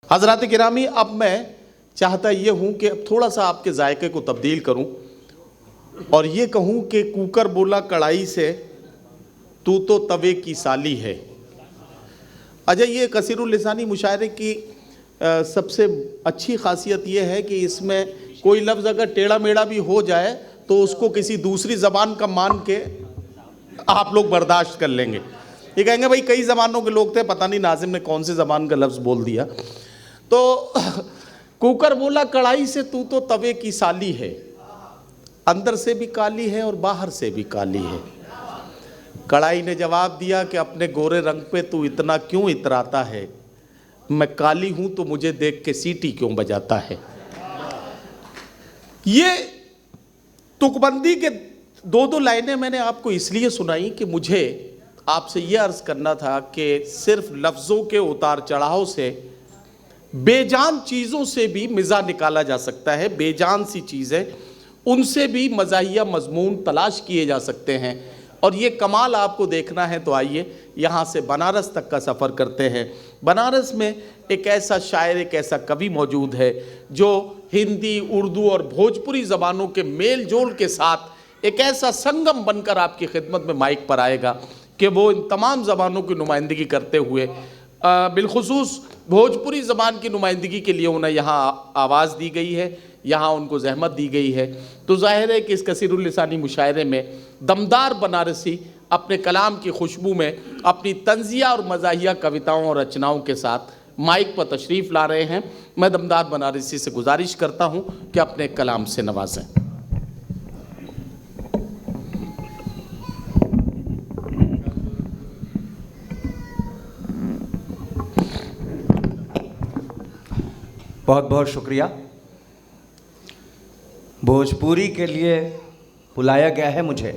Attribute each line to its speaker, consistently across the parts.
Speaker 1: हज़रात गिरामी, अब मैं चाहता ये हूँ कि अब थोड़ा सा आपके जायके को तब्दील करूँ और ये कहूँ कि कुकर बोला कढ़ाई से, तू तो तवे की साली है। अच्छा, ये कसीरुल लिसानी मुशायरे की सबसे अच्छी खासियत ये है कि इसमें कोई लफ्ज़ अगर टेढ़ा मेढ़ा भी हो जाए तो उसको किसी दूसरी ज़बान का मान के आप लोग बर्दाश्त कर लेंगे। ये कहेंगे भाई कई ज़बानों के लोग थे, पता नहीं नाजिम ने कौन सी ज़बान का लफ्ज़ बोल दिया। तो कुकर बोला कढ़ाई से, तू तो तवे की साली है, अंदर से भी काली है और बाहर से भी काली है। कढ़ाई ने जवाब दिया कि अपने गोरे रंग पे तू इतना क्यों इतराता है, मैं काली हूं तो मुझे देख के सीटी क्यों बजाता है। ये तुकबंदी के दो लाइनें मैंने आपको इसलिए सुनाई कि मुझे आपसे ये अर्ज करना था कि सिर्फ लफ्ज़ों के उतार चढ़ाव से बेजान चीज़ों से भी मिज़ा निकाला जा सकता है। बेजान सी चीज़ें, उनसे भी मज़ाहिया मज़मून तलाश किए जा सकते हैं। और ये कमाल आपको देखना है तो आइए यहाँ से बनारस तक का सफ़र करते हैं। बनारस में एक ऐसा शायर, एक ऐसा कवि मौजूद है जो हिंदी, उर्दू और भोजपुरी ज़बानों के मेल जोल के साथ एक ऐसा संगम बनकर आपकी खिदमत में माइक पर आएगा कि वो इन तमाम ज़बानों की नुमाइंदगी करते हुए बिलखुसूस भोजपुरी ज़बान की नुमाइंदगी के लिए उन्हें यहाँ आवाज़ दी गई है, यहाँ उनको जहमत दी गई है। तो ज़ाहिर है कि इस कसीरुल लिसानी मुशायरे में दमदार बनारसी अपने कलाम की खुशबू में अपनी तंज़िया और मज़ाहिया कविताओं और रचनाओं के साथ माइक पर तशरीफ़ ला रहे हैं। मैं दमदार बनारसी से गुजारिश करता हूँ कि अपने कलाम से नवाजें।
Speaker 2: बहुत बहुत शुक्रिया। भोजपुरी के लिए बुलाया गया है मुझे,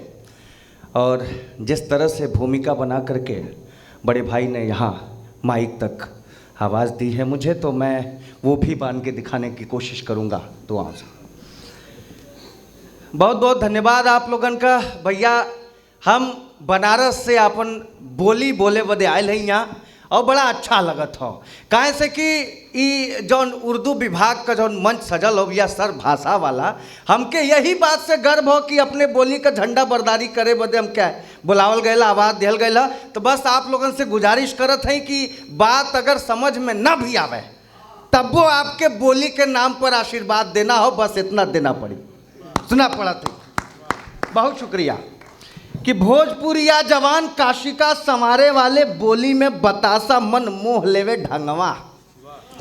Speaker 2: और जिस तरह से भूमिका बना करके बड़े भाई ने यहाँ माइक तक आवाज़ दी है मुझे, तो मैं वो भी बांध के दिखाने की कोशिश करूँगा दुआओं से। बहुत बहुत धन्यवाद आप लोगन का। भैया, हम बनारस से अपन बोली बोले बदे आयल हैं यहाँ, और बड़ा अच्छा लगत हो। काहे से कि ई जौन उर्दू विभाग का जौन मंच सजल हो या सर भाषा वाला, हमके यही बात से गर्व हो कि अपने बोली का झंडा बरदारी करे बदे हम क्या बुलावल गया, आवाज़ दिहल गया। तो बस आप लोगन से गुजारिश करत हैं कि बात अगर समझ में न भी आवे तब वो आपके बोली के नाम पर आशीर्वाद देना हो, बस इतना देना पड़ी, सुना पड़ा था। बहुत शुक्रिया। कि भोजपुरिया जवान काशिका संवारे वाले बोली में बतासा मन मोह लेवे ढंगवा।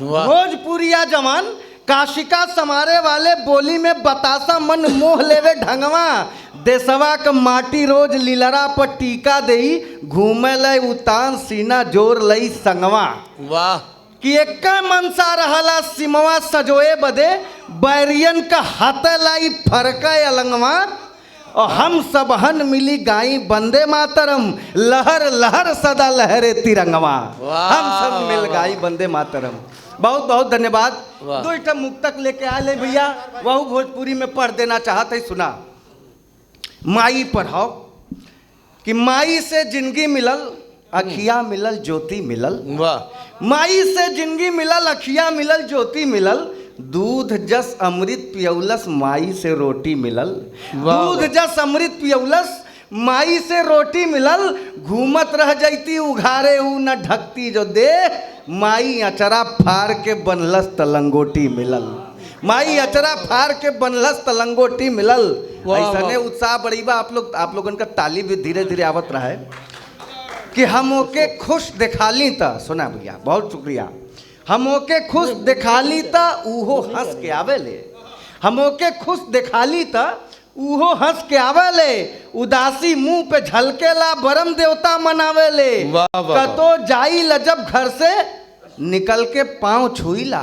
Speaker 2: भोजपुरिया जवान काशिका संवारे वाले बोली में बतासा मन मोह लेवे ढंगवा। देसवा का माटी रोज लीलरा पर टीका देई, घूमे लय उतान सीना जोर लई संगवा।
Speaker 1: वाह।
Speaker 2: कि एक मनसा रहला सिमवा सजोए बदे, बैरियन का हाथ लाई फरका अलंगवा। और हम सब हन मिली गाई बंदे मातरम, लहर लहर सदा लहरे तिरंगवा। हम सब मिल गाई बंदे मातरम। बहुत बहुत धन्यवाद। दो मुक्तक लेके आ ले भैया, वह भोजपुरी में पढ़ देना चाहते। सुना, माई पढ़ाओ कि माई से जिंदगी मिलल, अखिया मिलल, ज्योति मिलल। वाह। माई से जिंदगी मिलल, अखिया मिलल, ज्योति मिलल। दूध जस अमृत पियौलस, माई से रोटी मिलल। दूध जस अमृत पियौलस, माई से रोटी मिलल। घूमत रह जैती उघारे ऊ न ढकती जो दे, माई अचरा फाड़ के बनलस तलंगोटी मिलल। माई अचरा फाड़ के बनलस तलंगोटी मिलल। ऐसने उत्साह बड़ी बा। आप लोगन का ताली भी धीरे धीरे आवत रहा है कि हम ओके खुश दिखाली था। सुना भैया, बहुत शुक्रिया। हम ओके खुश दिखाली ता उहो हंस के आवेले। हम ओके खुश दिखाली ता उहो हंस के आवेले। उदासी मुंह पे झलकेला, बरम देवता मनावेले। कतो जाई ल जब घर से निकल के पाँव छुईला।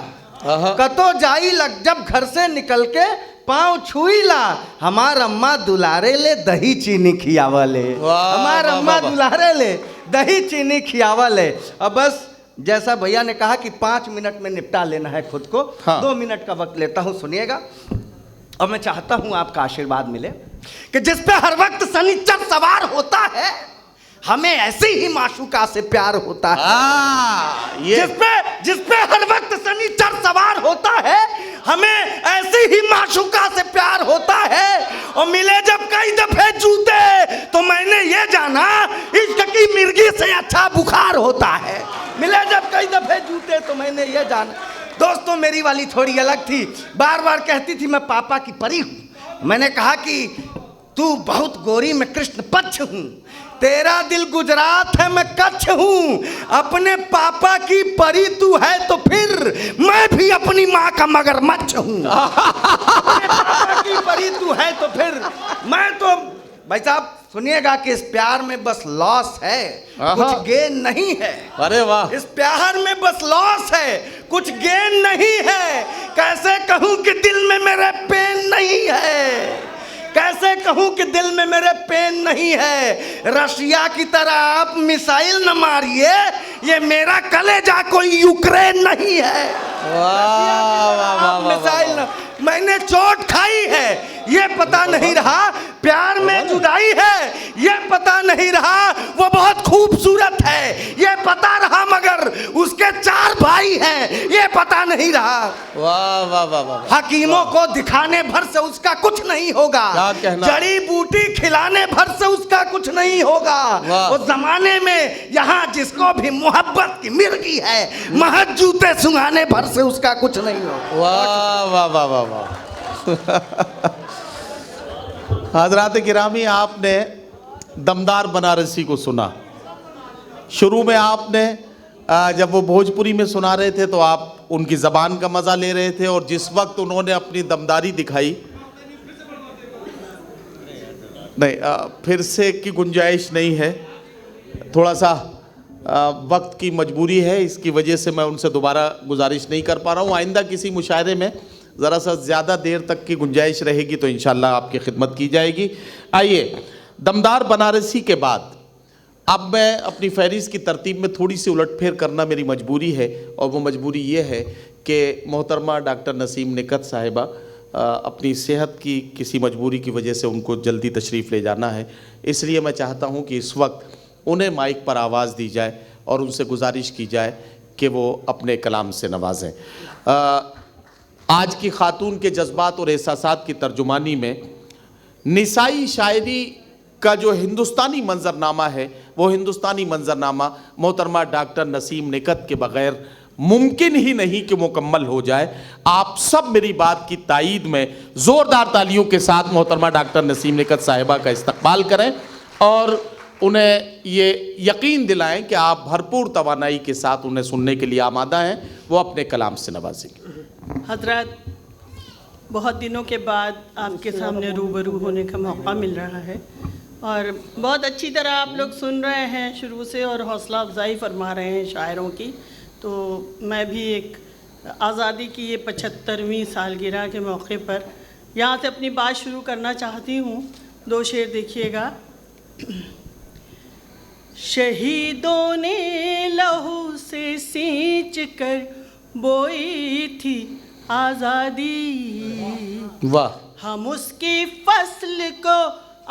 Speaker 2: कतो जाई ल जब घर से निकल के पाँव छुईला। हमार अम्मा दुलारे ले दही चीनी खियावले। हमार अम्मा दुलारे ले दही चीनी खियावले। अब बस जैसा भैया ने कहा कि 5 मिनट में निपटा लेना है खुद को। हाँ। 2 मिनट का वक्त लेता हूँ, सुनिएगा। और मैं चाहता हूँ आपका आशीर्वाद मिले कि जिस पे हर वक्त शनिचर सवार होता है, हमें ऐसे ही माशूका से प्यार होता है
Speaker 1: ये
Speaker 2: जिसपे हर वक्त शनिचर सवार होता है, हमें ऐसे ही माशूका से प्यार होता है। और मिले जब कई दफे जूते तो मैंने ये जाना इश्क की मिर्गी से अच्छा बुखार होता है। मिले जब कई दफे जूते तो मैंने ये जाना। दोस्तों मेरी वाली थोड़ी अलग थी, बार बार कहती थी मैं पापा की परी हूँ। मैंने कहा कि तू बहुत गोरी, मैं कृष्ण पक्ष हूँ, तेरा दिल गुजरात है, मैं कच्छ हूँ। अपने पापा की परी तू है तो फिर मैं भी अपनी माँ का मगरमच्छ हूँ। अपने पापा की परी तू है तो फिर मैं तो, भाई साहब सुनिएगा कि इस प्यार में बस लॉस है, कुछ गेन नहीं है।
Speaker 1: अरे वाह,
Speaker 2: इस प्यार में बस लॉस है, कुछ गेन नहीं है। कैसे कहूँ कि दिल में मेरे पेन नहीं है, कैसे कहूँ कि दिल में मेरे पेन नहीं है। रशिया की तरह आप मिसाइल न मारिए, ये मेरा कलेजा कोई यूक्रेन नहीं है। मिसाइल न, मैंने चोट खाई है ये पता नहीं रहा, प्यार में जुदाई है ये पता नहीं रहा, वो बहुत खूबसूरत है ये पता रहा, मगर उसके 4 भाई हैं ये पता नहीं रहा।
Speaker 1: वाह वाह वाह वाह।
Speaker 2: हकीमों को दिखाने भर से उसका कुछ नहीं होगा,
Speaker 1: क्या कहना?
Speaker 2: जड़ी बूटी खिलाने भर से उसका कुछ नहीं होगा। उस जमाने में यहाँ जिसको भी मोहब्बत की मिर्गी है, महज जूते सुंघाने भर से उसका कुछ नहीं होगा।
Speaker 1: वाह वाह वाह वाह वाह। हजरात गिरामी, आपने दमदार बनारसी को सुना। शुरू में आपने जब वो भोजपुरी में सुना रहे थे तो आप उनकी ज़बान का मज़ा ले रहे थे, और जिस वक्त उन्होंने अपनी दमदारी दिखाई, नहीं फिर से की गुंजाइश नहीं है, थोड़ा सा वक्त की मजबूरी है, इसकी वजह से मैं उनसे दोबारा गुजारिश नहीं कर पा रहा हूँ। आइंदा किसी मुशायरे में ज़रा सा ज़्यादा देर तक की गुंजाइश रहेगी तो इंशाअल्लाह आपकी खिदमत की जाएगी। आइए, दमदार बनारसी के बाद अब मैं अपनी फहरिस्त की तरतीब में थोड़ी सी उलटफेर करना मेरी मजबूरी है, और वो मजबूरी ये है कि मोहतरमा डॉक्टर नसीम निकत साहिबा अपनी सेहत की किसी मजबूरी की वजह से उनको जल्दी तशरीफ़ ले जाना है। इसलिए मैं चाहता हूँ कि इस वक्त उन्हें माइक पर आवाज़ दी जाए और उनसे गुजारिश की जाए कि वो अपने कलाम से नवाजें। आज की खातून के जज्बात और एहसासात की तर्जुमानी में निसाई शायरी का जो हिंदुस्तानी मंजरनामा है, वो हिंदुस्तानी मंजरनामा मोहतरमा डॉक्टर नसीम निकत के बग़ैर मुमकिन ही नहीं कि मुकम्मल हो जाए। आप सब मेरी बात की तायीद में ज़ोरदार तालियों के साथ मोहतरमा डॉक्टर नसीम निकत साहिबा का इस्तकबाल करें और उन्हें ये यकीन दिलाएं कि आप भरपूर तवानाई के साथ उन्हें सुनने के लिए आमादा हैं, वो अपने कलाम से नवाजेंगे।
Speaker 3: हजरत, बहुत दिनों के बाद आपके सामने रूबरू होने का मौका मिल रहा है और बहुत अच्छी तरह आप लोग सुन रहे हैं शुरू से और हौसला अफजाई फरमा रहे हैं शायरों की। तो मैं भी एक आज़ादी की ये 75वीं सालगिरह के मौके पर यहाँ से अपनी बात शुरू करना चाहती हूँ। 2 शेर देखिएगा। शहीदों ने लहू से सींच कर बोई थी आज़ादी,
Speaker 1: वाह।
Speaker 3: हम उसकी फसल को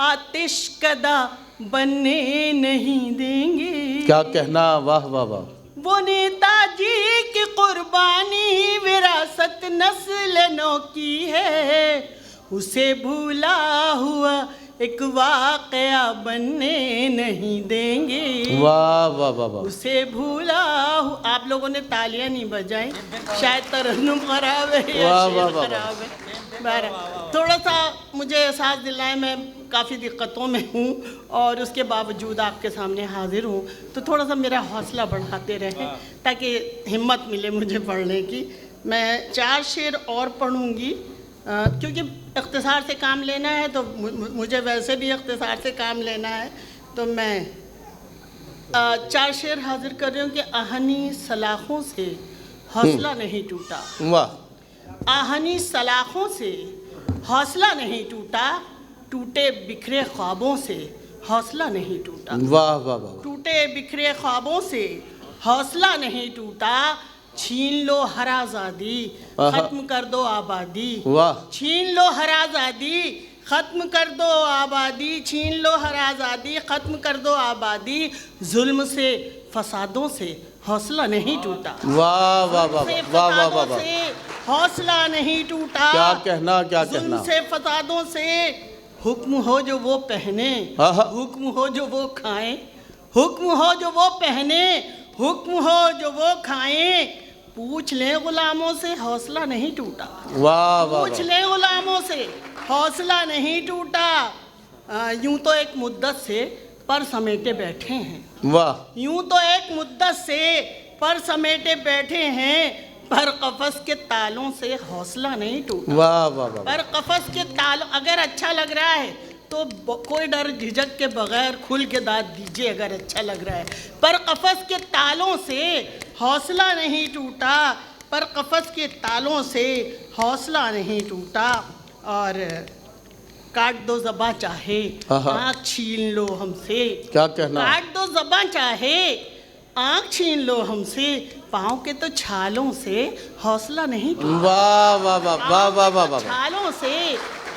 Speaker 3: आतिश कदा बनने नहीं देंगे।
Speaker 1: क्या कहना, वाह वाह वाह।
Speaker 3: वो नेताजी की कुर्बानी विरासत नस्ल नौ की है, उसे भूला हुआ एक वाक़या बनने नहीं देंगे।
Speaker 1: वाह वाह वाह वाह।
Speaker 3: उसे भूला आप लोगों ने तालियां नहीं बजाई, शायद तरन्नुम खराब है या शेर खराब है। थोड़ा सा मुझे एहसास दिलाए मैं काफ़ी दिक्कतों में हूँ और उसके बावजूद आपके सामने हाजिर हूँ, तो थोड़ा सा मेरा हौसला बढ़ाते रहें ताकि हिम्मत मिले मुझे पढ़ने की। मैं 4 शेर और पढ़ूँगी क्योंकि इख्तिसार से काम लेना है, तो मुझे वैसे भी इख्तिसार से काम लेना है। तो मैं 4 शेर हाजिर कर रही हूँ कि आहनी सलाखों से हौसला नहीं टूटा।
Speaker 1: वाह।
Speaker 3: आहनी सलाखों से हौसला नहीं टूटा, टूटे बिखरे ख्वाबों से हौसला नहीं टूटा।
Speaker 1: वाह वाह वाह।
Speaker 3: टूटे बिखरे ख्वाबों से हौसला नहीं टूटा, छीन लो हर आज़ादी खत्म कर दो आबादी।
Speaker 1: वाह।
Speaker 3: छीन लो हर आज़ादी ख़त्म कर दो आबादी, छीन लो हर आज़ादी, ख़त्म कर दो आबादी, जुल्म से फसादों से हौसला नहीं टूटा।
Speaker 1: वाह वाह वाह
Speaker 3: से
Speaker 1: वाह वाह वाह
Speaker 3: फसादों
Speaker 1: वाह,
Speaker 3: से हौसला नहीं टूटा।
Speaker 1: क्या कहना, क्या
Speaker 3: जुल्म
Speaker 1: कहना।
Speaker 3: से फसादों से हुक्म हो जो वो पहने,
Speaker 1: हाँ, हाँ।
Speaker 3: हुक्म हो जो वो खाएं, हुक्म हो जो वो पहने, हुक्म हो जो वो खाएं, पूछ लें गुलामों से हौसला नहीं टूटा।
Speaker 1: वाह वाह
Speaker 3: पूछ
Speaker 1: वाह,
Speaker 3: लें गुलामों से हौसला नहीं टूटा। यूं तो एक मुद्दत से पर समेटे बैठे हैं,
Speaker 1: वाह
Speaker 3: यूं तो एक मुद्दत से पर समेटे बैठे हैं, पर कफस के तालों से हौसला नहीं टूटा।
Speaker 1: वाह वाह वाह,
Speaker 3: पर कफस के तालों, अगर अच्छा लग रहा है तो कोई डर झिझक के बगैर खुल के दाद दीजिए अगर अच्छा लग रहा है। पर कफस के तालों से हौसला नहीं टूटा, पर कफस के तालों से हौसला नहीं टूटा। और काट दो ज़बां चाहे
Speaker 1: आहा।
Speaker 3: आँख छीन लो हमसे,
Speaker 1: क्या कहना।
Speaker 3: काट दो ज़बां चाहे आँख छीन लो हमसे, पाँव के तो छालों से हौसला नहीं टूटा।
Speaker 1: वाह वाह वाह वाह वाह वाह वाह,
Speaker 3: छालों से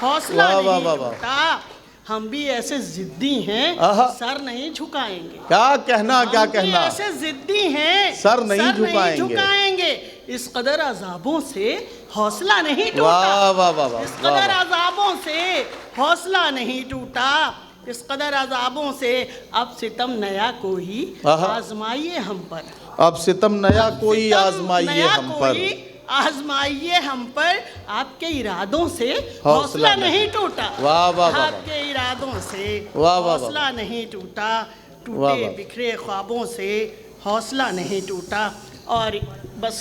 Speaker 3: हौसला
Speaker 1: वाह, वाह,
Speaker 3: नहीं
Speaker 1: वाह, वाह।
Speaker 3: टूटा। हम भी ऐसे जिद्दी हैं,
Speaker 1: आहा।
Speaker 3: सर नहीं झुकाएंगे।
Speaker 1: क्या कहना, क्या
Speaker 3: हम भी
Speaker 1: कहना।
Speaker 3: ऐसे जिद्दी हैं,
Speaker 1: सर नहीं झुकाएंगे।
Speaker 3: झुकाएंगे। इस कदर अजाबों से हौसला नहीं टूटा।
Speaker 1: वाह वाह वाह वाह,
Speaker 3: इस
Speaker 1: वाह,
Speaker 3: कदर
Speaker 1: वाह।
Speaker 3: अजाबों से हौसला नहीं टूटा। इस कदर अजाबों से अब सितम नया कोई
Speaker 1: आहा।
Speaker 3: आजमाइए हम पर।
Speaker 1: अब सितम नया कोई
Speaker 3: सितम
Speaker 1: आजमाइए
Speaker 3: नया
Speaker 1: हम पर।
Speaker 3: कोई आजमाइए हम पर, आपके इरादों से
Speaker 1: हौसला
Speaker 3: हौसला
Speaker 1: नहीं।
Speaker 3: नहीं टूटा।
Speaker 1: वाह, वाह, वाह, वाह।
Speaker 3: आपके इरादों से
Speaker 1: वाह, वाह, वाह।
Speaker 3: हौसला नहीं टूटा।
Speaker 1: वाह,
Speaker 3: टूटे
Speaker 1: वाह।
Speaker 3: बिखरे ख्वाबों से हौसला नहीं टूटा। और बस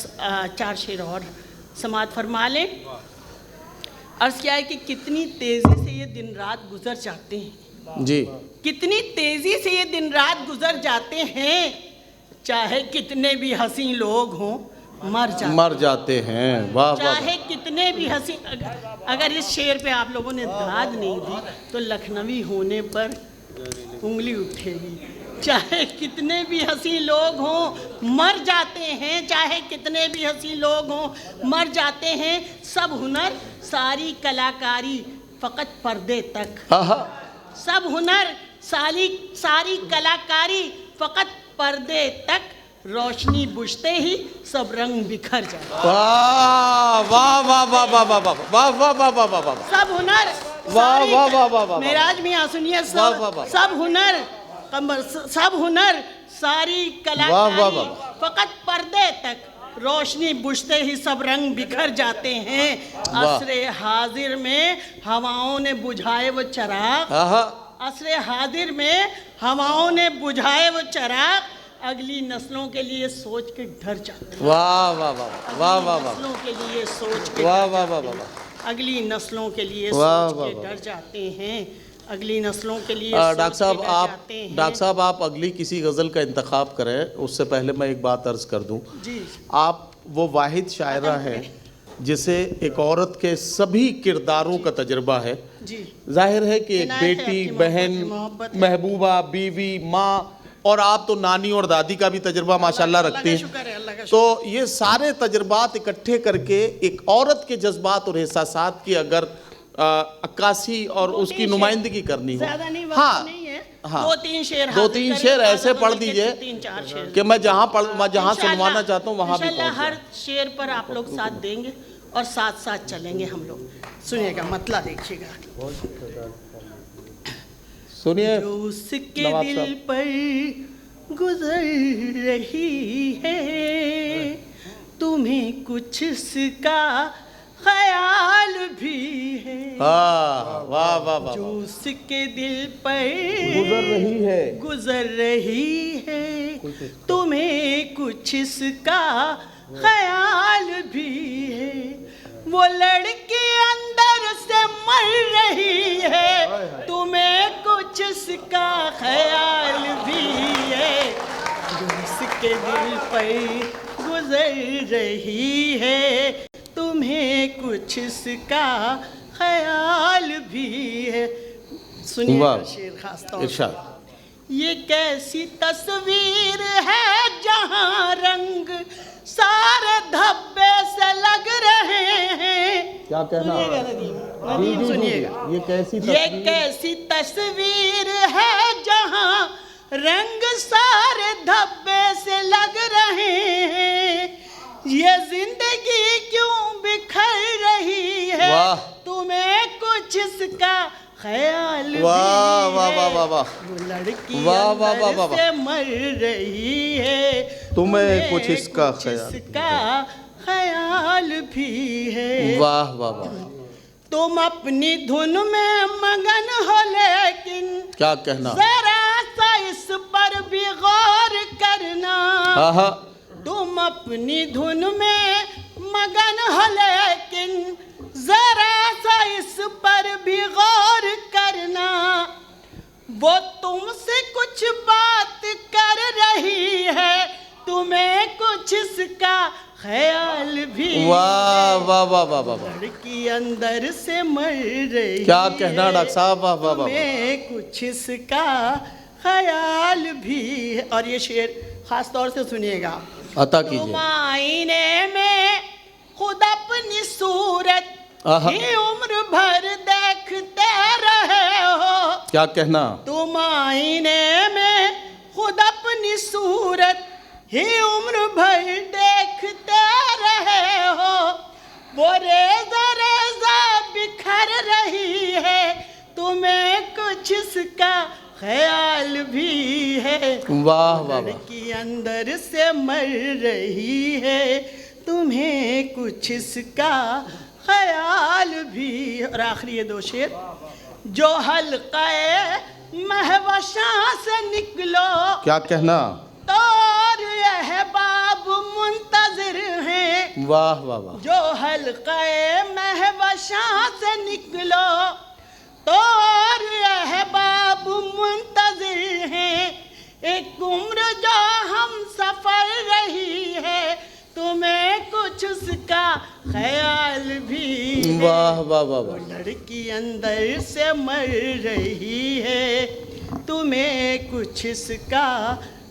Speaker 3: 4 शेर और समात फरमा लें। अर्ज़ किया है कि कितनी तेज़ी से ये दिन रात गुजर जाते हैं,
Speaker 1: जी,
Speaker 3: कितनी तेज़ी से ये दिन रात गुजर जाते हैं, चाहे कितने भी हसीन लोग हों मर
Speaker 1: जाते हैं। वाह वाह
Speaker 3: चाहे कितने भी हंसी। अगर इस शेर पे आप लोगों ने दाद नहीं दी तो लखनवी होने पर उंगली उठेगी। चाहे कितने भी हंसी लोग हों मर जाते हैं, चाहे कितने भी हंसी लोग हों मर जाते हैं। सब हुनर सारी कलाकारी फ़कत पर्दे तक,
Speaker 1: आहा,
Speaker 3: सब हुनर सारी कलाकारी फ़कत पर्दे तक, रोशनी बुझते ही सब रंग बिखर जाए।
Speaker 1: वाह वाह वाह वाह वाह वाह वाह वाह वाह वाह वाह वाह वाह,
Speaker 3: सब हुनर
Speaker 1: वाह, वाह, वाह, वाह, वाह।
Speaker 3: मेराज मियां सुनिए।
Speaker 1: वाह, वाह, वाह।
Speaker 3: सब हुनर सब हुनर सारी
Speaker 1: वाह, वाह,
Speaker 3: कलाकारी
Speaker 1: वाह।
Speaker 3: फ़कत पर्दे तक, रोशनी बुझते ही सब रंग बिखर जाते हैं।
Speaker 1: वाह।
Speaker 3: असरे हाजिर में हवाओं ने बुझाए वो चिराग,
Speaker 1: आहा,
Speaker 3: असरे हाजिर में हवाओं ने बुझाए वो चिराग, अगली नस्लों के लिए सोच के डर जाते हैं।
Speaker 1: वाह वाह वाह वाह वाह वाह,
Speaker 3: नस्लों के लिए सोच के
Speaker 1: वाह,
Speaker 3: डर
Speaker 1: वाह,
Speaker 3: जाते
Speaker 1: वाह,
Speaker 3: हैं। अगली नस्लों के लिए
Speaker 1: वाह,
Speaker 3: सोच
Speaker 1: वाह,
Speaker 3: के
Speaker 1: वाह।
Speaker 3: डर जाते हैं। अगली नस्लों के लिए
Speaker 1: डॉक्टर
Speaker 3: सोच के
Speaker 1: साहब
Speaker 3: डर जाते हैं।
Speaker 1: डॉक्टर साहब आप अगली किसी गज़ल का इंतखाब करें, उससे पहले मैं एक बात अर्ज़ कर दूं।
Speaker 3: जी
Speaker 1: आप वो वाहिद शायरा हैं जिसे एक औरत के सभी किरदारों का तजुर्बा है।
Speaker 3: जी
Speaker 1: जाहिर है कि एक
Speaker 3: इनायत है
Speaker 1: बेटी,
Speaker 3: आपकी
Speaker 1: बहन,
Speaker 3: मोहब्बत है।
Speaker 1: महबूबा, बीवी, माँ, और आप तो नानी और दादी का भी तजुर्बा माशाल्लाह
Speaker 3: अल्लाह
Speaker 1: रखती
Speaker 3: का
Speaker 1: हैं।
Speaker 3: शुक्र है, अल्लाह का
Speaker 1: तो ये सारे तजुर्बात इकट्ठे करके एक औरत के जज्बात और एहसासात की अगर अक्कासी और
Speaker 3: दो
Speaker 1: उसकी
Speaker 3: तीन
Speaker 1: नुमाइंदगी करनी हो,
Speaker 3: ज्यादा नहीं, वक्त
Speaker 1: हाँ
Speaker 3: नहीं है।
Speaker 1: हाँ,
Speaker 3: 2-3 शेर
Speaker 1: दो तीन
Speaker 3: हासिल
Speaker 1: शेर
Speaker 3: करें,
Speaker 1: ऐसे
Speaker 3: आधा
Speaker 1: पढ़
Speaker 3: बल्कि
Speaker 1: दीजिए
Speaker 3: 3-4 शेर
Speaker 1: कि मैं जहाँ
Speaker 3: इंशाअल्लाह
Speaker 1: सुनवाना चाहता हूँ वहाँ भी
Speaker 3: इंशाअल्लाह
Speaker 1: पहुँच
Speaker 3: हर शेर पर आप लोग साथ देंगे और साथ साथ चलेंगे हम लोग। सुनिएगा, मतला देखिएगा।
Speaker 1: सुनिए
Speaker 3: जो उसके
Speaker 1: नवाब
Speaker 3: दिल
Speaker 1: साहब।
Speaker 3: पर गुजर रही है, तुम्हें कुछ इसका ख्याल भी है।
Speaker 1: हाँ, वाह वाह वाह,
Speaker 3: जो उसके दिल पर
Speaker 1: गुजर रही है,
Speaker 3: गुजर रही है, तुम्हें कुछ इसका ख्याल भी है। वो लड़की अंदर से मर रही है, तुम्हें कुछ इसका ख्याल भी है। जो उसके दिल पर गुजर रही है, तुम्हें कुछ इसका ख्याल भी है। सुनिए
Speaker 1: वाह।
Speaker 3: शेर खास तौर पर।
Speaker 1: इरशाद।
Speaker 3: ये कैसी तस्वीर है जहाँ रंग सारे धब्बे से लग रहे हैं।
Speaker 1: क्या कहना?
Speaker 3: सुनिएगा नदीम, सुनिएगा। ये कैसी तस्वीर है जहाँ रंग सारे धब्बे से लग रहे हैं। ये जिंदगी क्यों बिखर रही है,
Speaker 1: वाह।
Speaker 3: तुम्हें कुछ इसका ख्याल भी
Speaker 1: वाह वाह
Speaker 3: है?
Speaker 1: वाह वाह वाह,
Speaker 3: वो लड़की
Speaker 1: वाह वाह वाह
Speaker 3: अंदर
Speaker 1: वाह
Speaker 3: से मर रही है,
Speaker 1: तुम्हें कुछ इसका
Speaker 3: कुछ
Speaker 1: ख्याल
Speaker 3: इसका ख्याल भी है।
Speaker 1: वाह वाह वाह,
Speaker 3: तुम अपनी धुन में मगन हो, लेकिन
Speaker 1: क्या कहना?
Speaker 3: जरा सा इस पर भी गौर करना।
Speaker 1: आहा,
Speaker 3: तुम अपनी धुन में मगन हो, लेकिन जरा सा इस पर भी गौर करना। वो तुमसे कुछ बात कर रही है, तुम्हें कुछ इसका ख्याल भी।
Speaker 1: वाह वाह वाह वाह वाह,
Speaker 3: लड़की अंदर से मर रही,
Speaker 1: क्या कहना डॉक्टर साहब? वाह वाह वाह,
Speaker 3: तुम्हें कुछ इसका ख्याल भी है। और ये शेर खास तौर से सुनिएगा।
Speaker 1: अता
Speaker 3: तुम
Speaker 1: कीजिए।
Speaker 3: आईने में खुद अपनी सूरत
Speaker 1: आहा।
Speaker 3: ही उम्र भर देखते रहे हो।
Speaker 1: क्या कहना?
Speaker 3: तुम आईने में खुद अपनी सूरत ही उम्र भर देखते रहे हो। वो रेजा रेजा बिखर रही है, तुम्हें कुछ इसका ख्याल भी है।
Speaker 1: वाह वाह वाह,
Speaker 3: लड़की अंदर से मर रही है, तुम्हें कुछ इसका ख्याल भी। और आखिरी ये दो शेर। जो हल्क़े महवशा से निकलो,
Speaker 1: क्या कहना?
Speaker 3: तो अहबाब मुंतजिर हैं।
Speaker 1: वाह वाह वाह,
Speaker 3: जो हल्क़े महवशा से निकलो, तो अहबाब मुंतजिर हैं। एक उम्र जो हम सफर रही है, तुम्हें कुछ उसका ख्याल भी है।
Speaker 1: वाह वाह वाह वाह,
Speaker 3: लड़की अंदर से मर रही है, तुम्हें कुछ इसका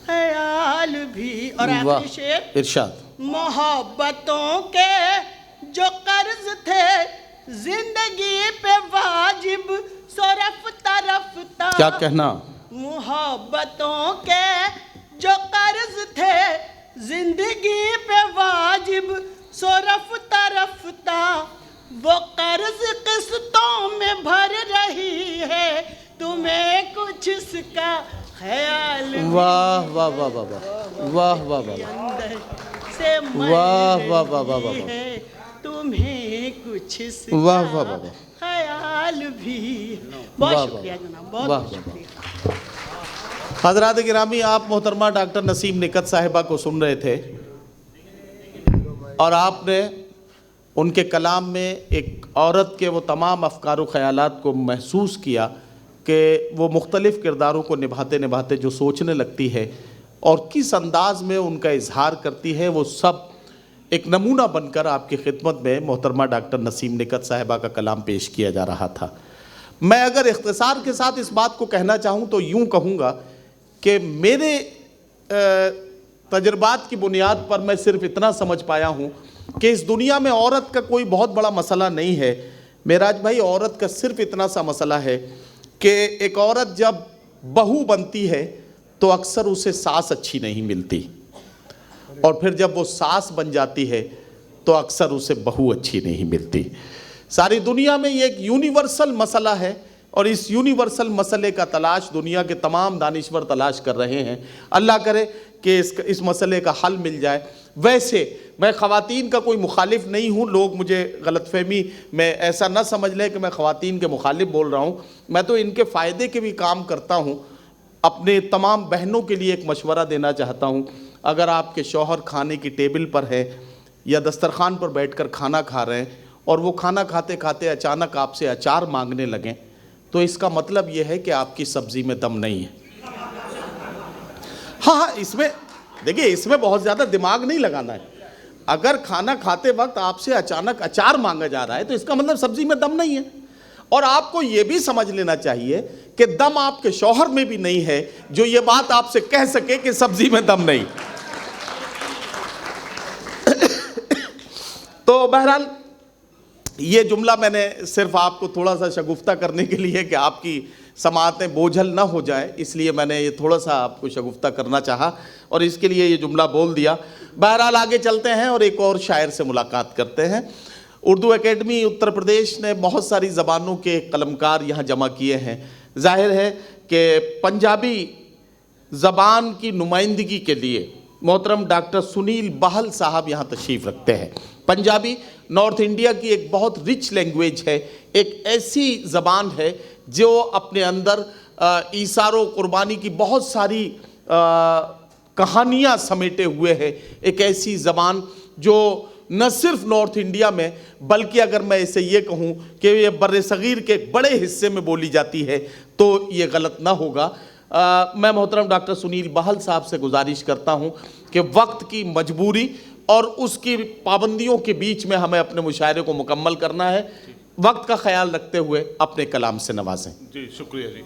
Speaker 3: ख्याल भी। और
Speaker 1: वाह,
Speaker 3: आखिरी शेर।
Speaker 1: इरशाद।
Speaker 3: मोहब्बतों के जो कर्ज थे, जिंदगी पे वाजिब सो रफ्ता रफ्ता।
Speaker 1: क्या कहना?
Speaker 3: मोहब्बतों के जो कर्ज थे, जिंदगी पे वाजिब सो रफ्ता रफ्ता। वो कर्ज किस्तों में भर रही है, तुम्हें कुछ इसका ख्याल भी।
Speaker 1: वाह वाह वाह वाह वाह, वाह वाह वाह,
Speaker 3: अंदर से मर
Speaker 1: वाह वाह वाह वाह वाह,
Speaker 3: रही है, तुम्हें कुछ इसका
Speaker 1: वाह वाह वाह वाह,
Speaker 3: ख्याल भी।
Speaker 1: वाह,
Speaker 3: बहुत शुक्रिया जनाब,
Speaker 1: वाह,
Speaker 3: बहुत
Speaker 1: वाह।
Speaker 3: शुक्रिया।
Speaker 1: हजरात गिरामी, आप मोहतरमा डॉक्टर नसीम निकत साहिबा को सुन रहे थे और आपने उनके कलाम में एक औरत के वो तमाम अफकार व ख़यालात को महसूस किया कि वो मुख्तलिफ़ किरदारों को निभाते निभाते जो सोचने लगती है और किस अंदाज़ में उनका इजहार करती है, वो सब एक नमूना बनकर आपकी खिदमत में मोहतरमा डॉक्टर नसीम निकत साहिबा का कलाम पेश किया जा रहा था। मैं अगर इख्तिसार के साथ इस बात को कहना चाहूँ तो यूँ कहूँगा कि मेरे तजर्बात की बुनियाद पर मैं सिर्फ इतना समझ पाया हूँ कि इस दुनिया में औरत का कोई बहुत बड़ा मसला नहीं है मेराज भाई। औरत का सिर्फ इतना सा मसला है कि एक औरत जब बहू बनती है तो अक्सर उसे सास अच्छी नहीं मिलती, और फिर जब वो सास बन जाती है तो अक्सर उसे बहू अच्छी नहीं मिलती। सारी दुनिया में ये एक यूनिवर्सल मसला है और इस यूनिवर्सल मसले का तलाश दुनिया के तमाम दानिश्वर तलाश कर रहे हैं। अल्लाह करे कि इस मसले का हल मिल जाए। वैसे मैं ख़वातीन का कोई मुखालिफ नहीं हूँ, लोग मुझे गलतफहमी में ऐसा ना समझ लें कि मैं ख़वातीन के मुखालिफ बोल रहा हूँ। मैं तो इनके फ़ायदे के भी काम करता हूँ। अपने तमाम बहनों के लिए एक मशवरा देना चाहता हूँ, अगर आपके शौहर खाने की टेबल पर है या दस्तरखान पर बैठकर खाना खा रहे हैं और वो खाना खाते खाते अचानक आपसे अचार मांगने लगें, तो इसका मतलब ये है कि आपकी सब्ज़ी में दम नहीं है। हाँ, इसमें देखिए, इसमें बहुत ज़्यादा दिमाग नहीं लगाना है। अगर खाना खाते वक्त आपसे अचानक अचार मांगा जा रहा है तो इसका मतलब सब्ज़ी में दम नहीं है। और आपको ये भी समझ लेना चाहिए कि दम आपके शौहर में भी नहीं है जो ये बात आपसे कह सके कि सब्जी में दम नहीं। तो बहरहाल ये जुमला मैंने सिर्फ आपको थोड़ा सा शगुफ्ता करने के लिए कि आपकी समाअतें बोझल ना हो जाए, इसलिए मैंने ये थोड़ा सा आपको शगुफ्ता करना चाहा और इसके लिए ये जुमला बोल दिया। बहरहाल आगे चलते हैं और एक और शायर से मुलाकात करते हैं। उर्दू एकेडमी उत्तर प्रदेश ने बहुत सारी ज़बानों के कलमकार यहाँ जमा किए हैं। जाहिर है कि पंजाबी ज़बान की नुमाइंदगी के लिए मोहतरम डॉक्टर सुनील बहल साहब यहाँ तशरीफ़ रखते हैं। पंजाबी नॉर्थ इंडिया की एक बहुत रिच लैंग्वेज है, एक ऐसी ज़बान है जो अपने अंदर ईसार व कुर्बानी की बहुत सारी कहानियाँ समेटे हुए है। एक ऐसी ज़बान जो न सिर्फ नॉर्थ इंडिया में बल्कि अगर मैं इसे ये कहूँ कि ये बर्र-ए-सग़ीर के बड़े हिस्से में बोली जाती है तो ये गलत ना होगा। मैं मोहतरम डॉक्टर सुनील बहल साहब से गुजारिश करता हूँ कि वक्त की मजबूरी और उसकी पाबंदियों के बीच में हमें अपने मुशायरे को मुकम्मल करना है, वक्त का ख्याल रखते हुए अपने कलाम से नवाजें।
Speaker 4: जी शुक्रिया जी।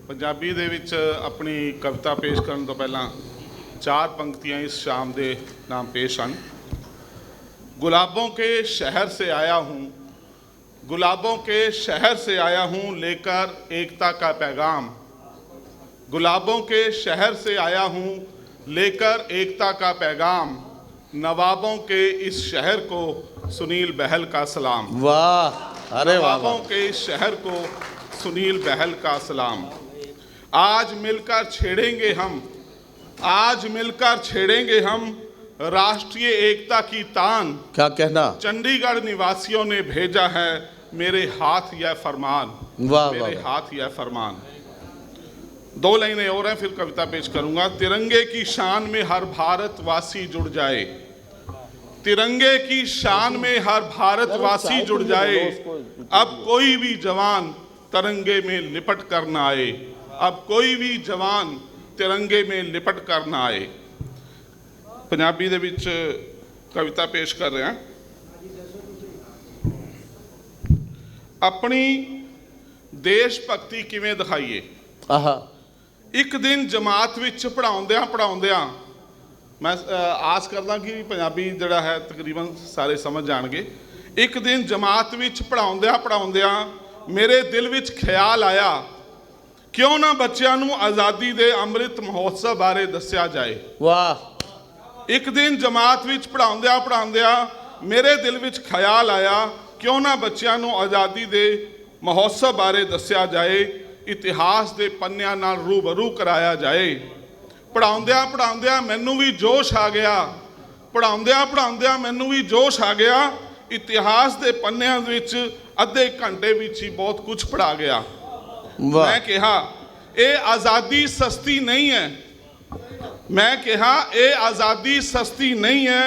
Speaker 4: पंजाबी दे विच अपनी कविता पेश करने तो पहला चार पंक्तियां इस शाम दे नाम पेश हैं। गुलाबों के शहर से आया हूँ, गुलाबों के शहर से आया हूँ लेकर एकता का पैगाम। गुलाबों के शहर से आया हूँ लेकर एकता का पैगाम। नवाबों के इस शहर को सुनील बहल का सलाम।
Speaker 1: वाह, अरे वाह।
Speaker 4: नवाबों के इस शहर को सुनील बहल का सलाम। आज मिलकर छेड़ेंगे हम, आज मिलकर छेड़ेंगे हम राष्ट्रीय एकता की तान।
Speaker 1: क्या कहना।
Speaker 4: चंडीगढ़ निवासियों ने भेजा है मेरे हाथ यह फरमान।
Speaker 1: वाह,
Speaker 4: मेरे
Speaker 1: वाह।
Speaker 4: हाथ यह फरमान। दो लाइनें और हैं फिर कविता पेश करूंगा। तिरंगे की शान में हर भारतवासी जुड़ जाए, तिरंगे की शान में हर भारतवासी जुड़ जाए। अब कोई भी जवान तिरंगे में लिपट कर ना आए, अब कोई भी जवान तिरंगे में लिपट कर ना आए। पंजाबी दे विच कविता पेश कर रहे हैं। अपनी देश भगती किवें दिखाइए।
Speaker 1: आहा।
Speaker 4: एक दिन जमात विच पढ़ाउंदियां मैं आस करदा कि पंजाबी जिहड़ा है तकरीबन सारे समझ जाणगे। एक दिन जमात विच पढ़ाउंदियां मेरे दिल विच ख्याल आया, क्यों ना बच्चों नूं आज़ादी दे अमृत महोत्सव बारे दस्सिया जाए।
Speaker 1: वाह।
Speaker 4: एक दिन जमात विच पढ़ाउंदियां मेरे दिल विच ख्याल आया, क्यों ना बच्चों नूं आज़ादी दे महोत्सव बारे दस्सिया जाए। इतिहास दे पन्नियां नाल रूबरू कराया जाए। पढ़ाउंदियां मैनूं भी जोश आ गया, पढ़ाउंदियां मैनूं भी जोश आ गया। इतिहास दे पन्नियां विच अद्धे घंटे विच ही बहुत कुछ पढ़ा गया। मैं कहा ये आज़ादी सस्ती नहीं है, मैं कहा ये आज़ादी सस्ती नहीं है,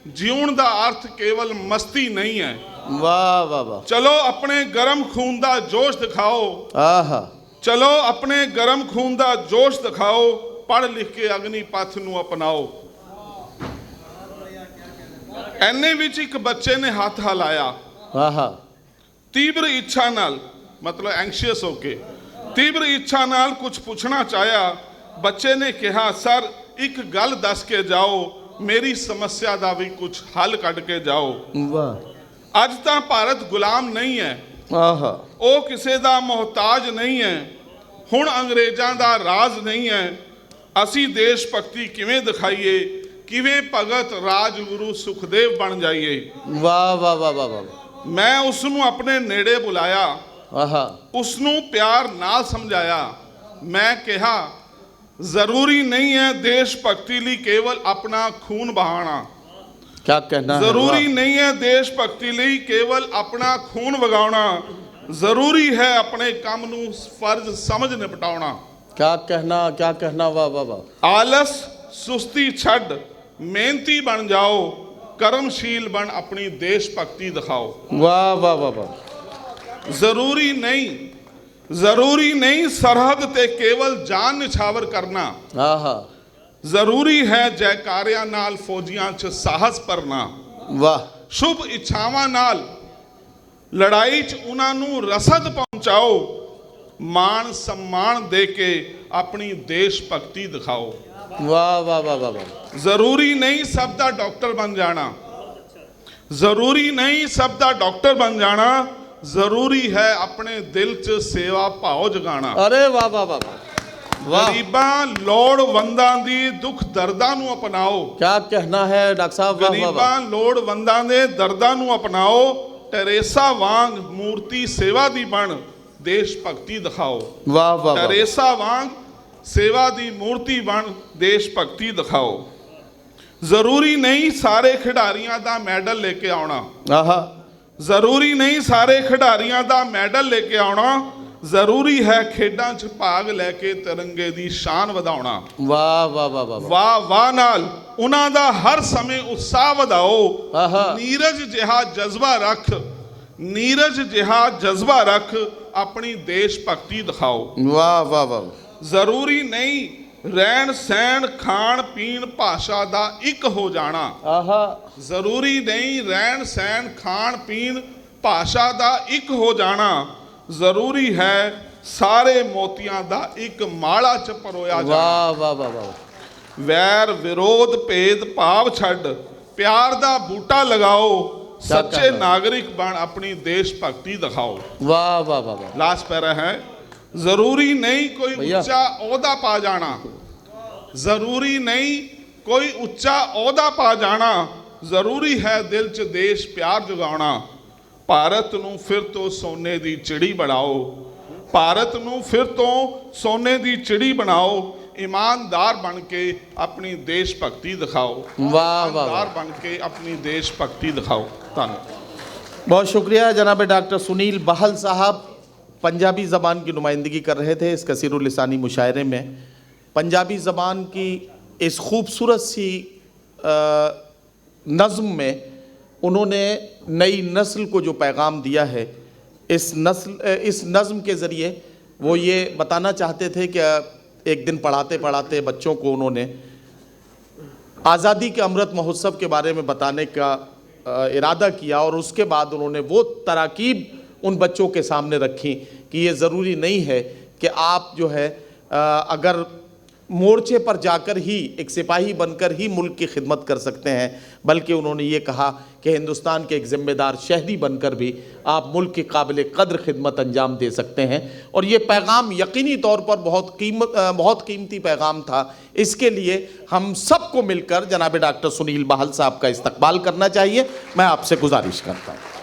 Speaker 4: जीउण दा अर्थ केवल मस्ती नहीं है।
Speaker 1: वाह वाह वाह।
Speaker 4: चलो अपने गर्म खून दा जोश दिखाओ,
Speaker 1: आहा।
Speaker 4: चलो अपने गर्म खून दा जोश दिखाओ, पढ़ लिख के अग्नि पथ नूं अपनाओ। एने विच एक बच्चे ने हाथ हिलाया,
Speaker 1: आहा।
Speaker 4: तीव्र इच्छा नाल, मतलब एंशियस होके तीव्र इच्छा नाल कुछ पूछना चाहया। बच्चे ने कहा सर एक गल दस के जाओ, मेरी समस्या दा भी कुछ हल कढ़ के जाओ।
Speaker 1: वाह।
Speaker 4: अज तां भारत गुलाम नहीं है,
Speaker 1: आहा।
Speaker 4: ਉਹ ਕਿਸੇ ਦਾ ਮੁਹਤਾਜ ਨਹੀਂ ਹੈ, ਹੁਣ ਅੰਗਰੇਜ਼ਾਂ ਦਾ ਰਾਜ ਨਹੀਂ ਹੈ। ਅਸੀਂ ਦੇਸ਼ ਭਗਤੀ ਕਿਵੇਂ ਦਿਖਾਈਏ, ਕਿਵੇਂ ਭਗਤ ਰਾਜਗੁਰੂ ਸੁਖਦੇਵ ਬਣ ਜਾਈਏ।
Speaker 1: ਵਾਹ ਵਾਹ ਵਾਹ ਵਾਹ ਵਾਹ।
Speaker 4: ਮੈਂ ਉਸ ਨੂੰ ਆਪਣੇ ਨੇੜੇ ਬੁਲਾਇਆ,
Speaker 1: ਆਹਾ।
Speaker 4: ਉਸ ਨੂੰ ਪਿਆਰ ਨਾਲ ਸਮਝਾਇਆ। ਮੈਂ ਕਿਹਾ ਜ਼ਰੂਰੀ ਨਹੀਂ ਹੈ ਦੇਸ਼ ਭਗਤੀ ਲਈ ਕੇਵਲ ਆਪਣਾ ਖੂਨ ਬਹਾਉਣਾ।
Speaker 1: क्या कहना है।
Speaker 4: जरूरी नहीं है देश भक्ति ਲਈ केवल अपना खून वगाउणा, जरूरी है अपने काम नूं फर्ज समझ निपटाउणा।
Speaker 1: क्या कहना। वाह वाह वाह।
Speaker 4: आलस सुस्ती छड्ड मेहनती बन जाओ, कर्मशील बन अपनी देश भक्ति दिखाओ।
Speaker 1: वाह वाह वाह वाह।
Speaker 4: जरूरी नहीं सरहद ते केवल जान निछावर करना।
Speaker 1: आहा।
Speaker 4: जरूरी है जयकारियां नाल फौजियां च साहस भरना।
Speaker 1: वाह।
Speaker 4: शुभ इच्छावां नाल लड़ाई च उन्हां नूं रसद पहुंचाओ, मान सम्मान दे के अपनी देश भगती दिखाओ।
Speaker 1: वाह वाह वाह वाह वाह।
Speaker 4: जरूरी नहीं सब दा डॉक्टर बन जाना, जरूरी नहीं सब दा डॉक्टर बन जाना, जरूरी है अपने दिल च सेवा भाव जगाना।
Speaker 1: अरे वाह वाह वाह वाह वाह।
Speaker 4: गरीबां लोड़वंदां दी दुख दर्दां नूं अपनाओ।
Speaker 1: क्या कहना है डॉक्टर साहब, वाह वाह वाह।
Speaker 4: गरीबां लोड़वंदां दे दर्दां नूं अपनाओ, टेरेसा वांग मूर्ति सेवा दी बन देश भगती दिखाओ।
Speaker 1: वाह वाह वाह।
Speaker 4: टेरेसा वांग सेवा दी मूर्ति बन देश भगती दिखाओ। जरूरी नहीं सारे खिडारियां दा मैडल लेके आउणा,
Speaker 1: आहा।
Speaker 4: जरूरी नहीं सारे खिडारियां दा मैडल लेके आउणा, जरूरी है खेडां च भाग लैके तिरंगे दी शान वधाउणा।
Speaker 1: वाह वाह वाह वाह।
Speaker 4: वाह वाह नाल उन्हां दा हर समय उत्साह वधाओ।
Speaker 1: आहा।
Speaker 4: नीरज जिहा जज्बा रख, नीरज जिहा जज्बा रख, अपनी देश भगती दिखाओ।
Speaker 1: वाह वाह वाह।
Speaker 4: जरूरी नहीं रहन सहन खान पीन भाषा दा एक हो जाना,
Speaker 1: आहा।
Speaker 4: जरूरी नहीं रहन सहन खान पीन भाषा दा एक हो जाना, जरूरी है सारे मोतियां दा एक माला च परोया जाना।
Speaker 1: वाह वाह वाह वाह।
Speaker 4: वैर विरोध भेद भाव छड़ प्यार दा बूटा लगाओ, सच्चे नागरिक बन अपनी देश भक्ति दिखाओ।
Speaker 1: वाह वाह वाह वाह।
Speaker 4: लास्ट पैरा है, जरूरी नहीं कोई
Speaker 1: भैया।
Speaker 4: ऊंचा ओहदा पा जाना, जरूरी नहीं कोई ऊंचा ओहदा पा जाना, जरूरी है दिल च देश प्यार जगाना। भारत नूं फिर तो सोने दी चिड़ी बनाओ, भारत नूं फिर तो सोने दी चिड़ी बनाओ, ईमानदार बन के अपनी देश भक्ति दिखाओ।
Speaker 1: वाह वाह वाह।
Speaker 4: ईमानदार बन के अपनी देश भक्ति दिखाओ। धन्यवाद।
Speaker 1: बहुत शुक्रिया जनाब डॉक्टर सुनील बहल साहब। पंजाबी ज़बान की नुमाइंदगी कर रहे थे इस कसीरुल लिसानी मुशायरे में। पंजाबी ज़बान की इस खूबसूरत सी नज़्म में उन्होंने नई नस्ल को जो पैगाम दिया है, इस नज़्म के ज़रिए वो ये बताना चाहते थे कि एक दिन पढ़ाते पढ़ाते बच्चों को उन्होंने आज़ादी के अमृत महोत्सव के बारे में बताने का इरादा किया और उसके बाद उन्होंने वो तराकीब उन बच्चों के सामने रखी कि ये ज़रूरी नहीं है कि आप जो है अगर मोर्चे पर जाकर ही एक सिपाही बनकर ही मुल्क की खिदमत कर सकते हैं, बल्कि उन्होंने ये कहा कि हिंदुस्तान के एक ज़िम्मेदार शहरी बनकर भी आप मुल्क की काबिल कद्र खिदमत अंजाम दे सकते हैं। और ये पैगाम यकीनी तौर पर बहुत कीमती पैगाम था। इसके लिए हम सबको मिलकर जनाब डॉक्टर सुनील बहल साहब का इस्तकबाल करना चाहिए। मैं आपसे गुजारिश करता हूँ।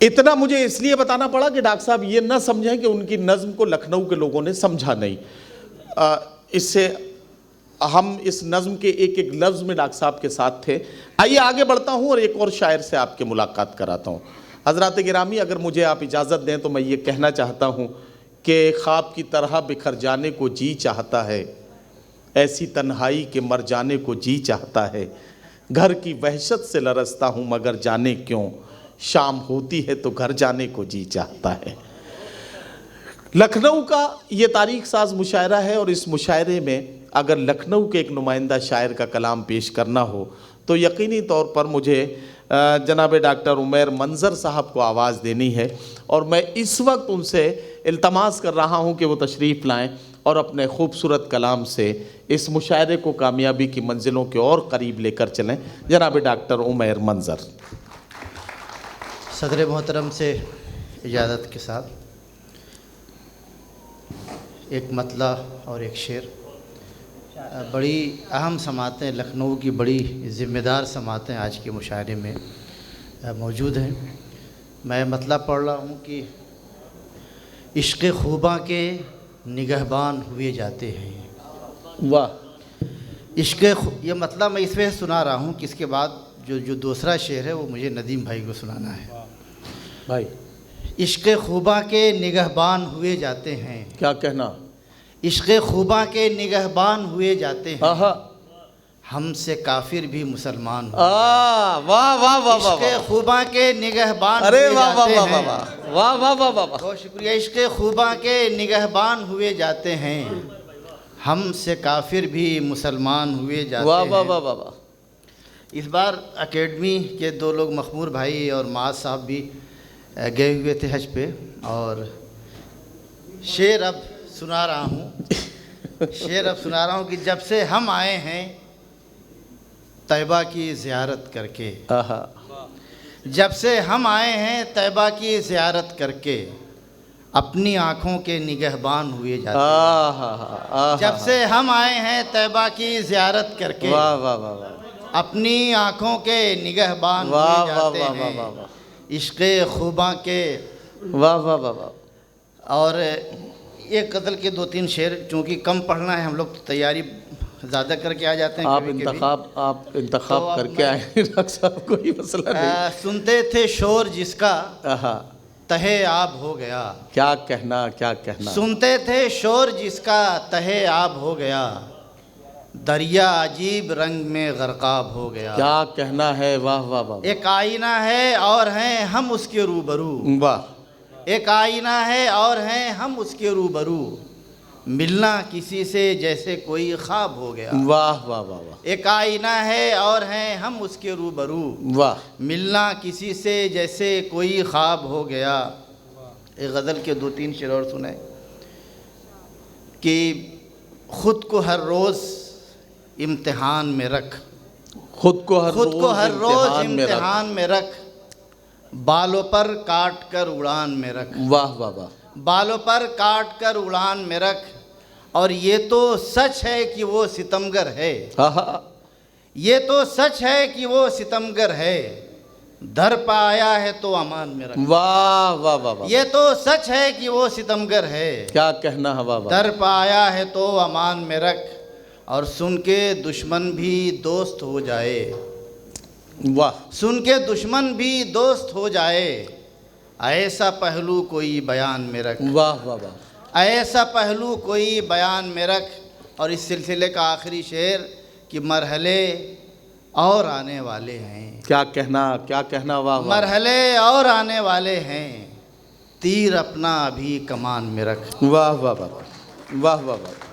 Speaker 1: इतना मुझे इसलिए बताना पड़ा कि डॉक्टर साहब ये ना समझें कि उनकी नज़्म को लखनऊ के लोगों ने समझा नहीं। इससे हम इस नज़्म के एक एक लफ्ज़ में डॉक्टर साहब के साथ थे। आइए आगे बढ़ता हूँ और एक और शायर से आपके मुलाकात कराता हूँ। हज़रात गिरामी, अगर मुझे आप इजाज़त दें तो मैं ये कहना चाहता हूँ कि ख्वाब की तरह बिखर जाने को जी चाहता है, ऐसी तन्हाई के मर जाने को जी चाहता है। घर की वहशत से लरसता हूँ मगर जाने क्यों, शाम होती है तो घर जाने को जी चाहता है। लखनऊ का ये तारीख साज मुशायरा है और इस मुशायरे में अगर लखनऊ के एक नुमाइंदा शायर का कलाम पेश करना हो तो यकीनी तौर पर मुझे जनाब डॉक्टर उमैर मंजर साहब को आवाज़ देनी है। और मैं इस वक्त उनसे इल्तमास कर रहा हूँ कि वो तशरीफ़ लाएँ और अपने खूबसूरत कलाम से इस मुशायरे को कामयाबी की मंजिलों के और करीब लेकर चलें। जनाब डॉक्टर उमैर मंजर।
Speaker 5: सदर मोहतरम से इजाज़त के साथ एक मतला और एक शेर। बड़ी अहम समातें, लखनऊ की बड़ी ज़िम्मेदार समातें आज के मुशायरे में मौजूद हैं। मैं मतला पढ़ रहा हूँ कि इश्क़ खूबा के निगहबान हुए जाते हैं।
Speaker 1: वाह।
Speaker 5: ये मतलब मैं इस वजह से सुना रहा हूँ कि इसके बाद जो दूसरा शेर है वो मुझे नदीम भाई को सुनाना है।
Speaker 1: भाई,
Speaker 5: इश्क़ खूबा के निगहबान हुए जाते हैं।
Speaker 1: क्या कहना?
Speaker 5: इश्क़ खूबा के निगहबान हुए जाते हैं,
Speaker 1: आहा।
Speaker 5: हमसे काफिर भी मुसलमान हुए।
Speaker 1: वाह वाह वाह वाह।
Speaker 5: इश्क़ खूबा के निगहबान
Speaker 1: अरे
Speaker 5: हुए
Speaker 1: वाह वाह
Speaker 5: जाते
Speaker 1: वाह
Speaker 5: हैं।
Speaker 1: वाह वाह वाह वाह वाह।
Speaker 5: बहुत शुक्रिया। इश्क़ खूबा के निगहबान हुए जाते हैं, हमसे काफिर भी मुसलमान हुए जाते
Speaker 1: वाह
Speaker 5: हैं।
Speaker 1: वाह वाह वाह।
Speaker 5: इस बार एकेडमी के दो लोग, मखमूर भाई और माज साहब भी गए हुए थे हज पे, और शेर अब सुना रहा हूँ। शेर अब सुना रहा हूँ कि जब से हम आए हैं तैबा की ज़ियारत करके,
Speaker 1: आहा,
Speaker 5: जब से हम आए हैं तैबा की ज़ियारत करके, अपनी आँखों के निगहबान हुए जाते हैं।
Speaker 1: आहा, आहा,
Speaker 5: जब से हम आए हैं तैबा की ज़ियारत करके,
Speaker 1: वाह वाह वाह वाह,
Speaker 5: अपनी आँखों के निगहबान
Speaker 1: वाह
Speaker 5: हुए
Speaker 1: वाह
Speaker 5: जाते
Speaker 1: वाह वाह
Speaker 5: हैं
Speaker 1: वाह,
Speaker 5: इश्क़े खुबा के।
Speaker 1: वाह वाह वाह वाह।
Speaker 5: और एक गज़ल के 2-3 शेर, चूँकि कम पढ़ना है, हम लोग तो तैयारी ज़्यादा करके आ जाते हैं।
Speaker 1: आप
Speaker 5: कभी-कभी।
Speaker 1: इंतखाब
Speaker 5: तो अब
Speaker 1: करके आए हैं डॉक्टर साहब, कोई मसला नहीं।
Speaker 5: सुनते थे शोर जिसका
Speaker 1: आहा,
Speaker 5: तहे आब हो गया,
Speaker 1: क्या कहना क्या कहना।
Speaker 5: सुनते थे शोर जिसका तहे आब हो गया, दरिया अजीब रंग में गर्काब हो गया।
Speaker 1: क्या कहना है, वाह वाह वाह
Speaker 5: एक आईना है और हैं हम उसके रूबरू,
Speaker 1: वाह।
Speaker 5: एक आईना है और हैं हम उसके रूबरू, मिलना किसी से जैसे कोई ख्वाब हो गया।
Speaker 1: वाह वाह वाह वाह,
Speaker 5: एक आईना है और हैं हम उसके रूबरू,
Speaker 1: वाह।
Speaker 5: मिलना किसी से जैसे कोई ख्वाब हो गया। एक गज़ल के 2-3 शेर और सुने कि ख़ुद को हर रोज़ इम्तिहान में रख,
Speaker 1: खुद को हर
Speaker 5: रोज़
Speaker 1: इम्तिहान में रख।
Speaker 5: इम्तिहान में रख, बालों पर काट कर उड़ान में रख,
Speaker 1: वाह वाह वाह,
Speaker 5: बालों पर काट कर उड़ान में रख। और ये तो सच है कि वो सितमगर है,
Speaker 1: आहा,
Speaker 5: ये तो सच है कि वो सितमगर है, दर पाया है तो अमान में रख।
Speaker 1: वाह वाह वाह वाह,
Speaker 5: ये तो सच है कि वो सितमगर है,
Speaker 1: क्या कहना है, वाह वाह।
Speaker 5: दर पाया है तो अमान में रख, और सुन के दुश्मन भी दोस्त हो जाए,
Speaker 1: वाह,
Speaker 5: सुन के दुश्मन भी दोस्त हो जाए, ऐसा पहलू कोई बयान में रख,
Speaker 1: वाह वाह वाह,
Speaker 5: ऐसा पहलू कोई बयान में रख। और इस सिलसिले का आखिरी शेर कि मरहले और आने वाले हैं,
Speaker 1: क्या कहना, वाह वाह,
Speaker 5: मरहले और आने वाले हैं, तीर अपना अभी कमान में रख।
Speaker 1: वाह वाह वाह, वाह वाह वाह।